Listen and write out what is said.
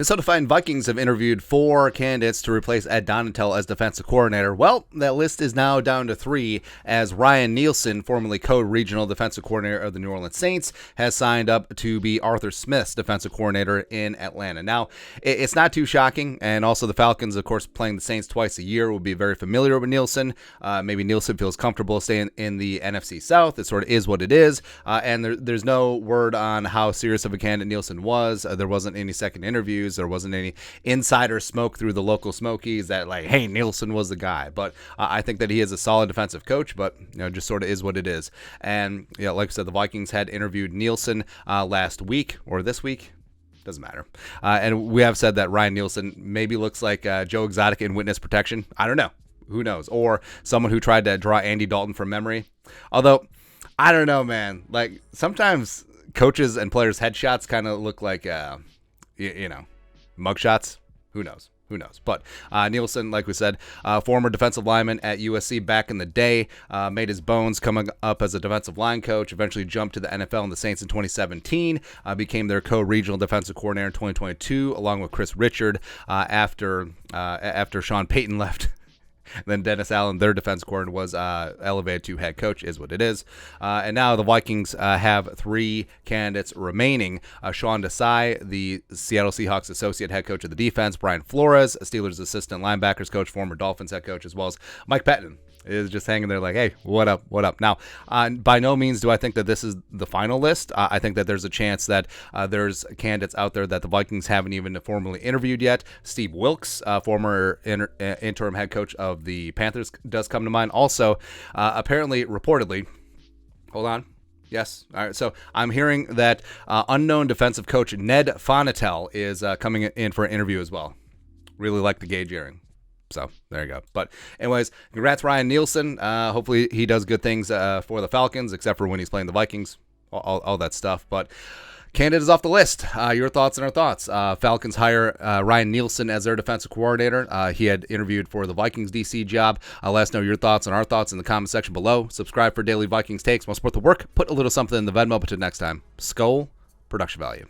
Minnesota Vikings have interviewed 4 candidates to replace Ed Donatel as defensive coordinator. Well, that list is now down to 3, as Ryan Nielsen, formerly co-regional defensive coordinator of the New Orleans Saints, has signed up to be Arthur Smith's defensive coordinator in Atlanta. Now, it's not too shocking, and also the Falcons, of course, playing the Saints twice a year, will be very familiar with Nielsen. Maybe Nielsen feels comfortable staying in the NFC South. It sort of is what it is, and there's no word on how serious of a candidate Nielsen was. There wasn't any second interviews. There wasn't any insider smoke through the local Smokies that, like, hey, Nielsen was the guy. But I think that he is a solid defensive coach, but just sort of is what it is. And like I said, the Vikings had interviewed Nielsen last week or this week. Doesn't matter. And we have said that Ryan Nielsen maybe looks like Joe Exotic in Witness Protection. I don't know. Who knows? Or someone who tried to draw Andy Dalton from memory. Although, I don't know, man. Like, sometimes coaches and players' headshots kind of look like, mugshots. Who knows? But Nielsen, like we said, former defensive lineman at USC back in the day, made his bones coming up as a defensive line coach, eventually jumped to the NFL and the Saints in 2017, became their co-regional defensive coordinator in 2022, along with Chris Richard after Sean Payton left. Then Dennis Allen, their defense coordinator, was elevated to head coach, is what it is. And now the Vikings have 3 candidates remaining. Sean Desai, the Seattle Seahawks associate head coach of the defense. Brian Flores, Steelers assistant linebackers coach, former Dolphins head coach, as well as Mike Pettin is just hanging there like, hey, what up? Now, by no means do I think that this is the final list. I think that there's a chance that there's candidates out there that the Vikings haven't even formally interviewed yet. Steve Wilkes, former interim head coach of the Panthers, does come to mind. Also, apparently, reportedly, hold on. Yes. All right. So I'm hearing that unknown defensive coach Ned Fonatel is coming in for an interview as well. Really like the Gage earring. So there you go. But anyways, congrats Ryan Nielsen. Hopefully he does good things for the Falcons, except for when he's playing the Vikings, all that stuff. But candidate is off the list. Your thoughts and our thoughts. Falcons hire Ryan Nielsen as their defensive coordinator. He had interviewed for the Vikings DC job. Let us know your thoughts and our thoughts in the comment section below. Subscribe for daily Vikings takes. Want to support the work? Put a little something in the Venmo. But until next time, Skull Production Value.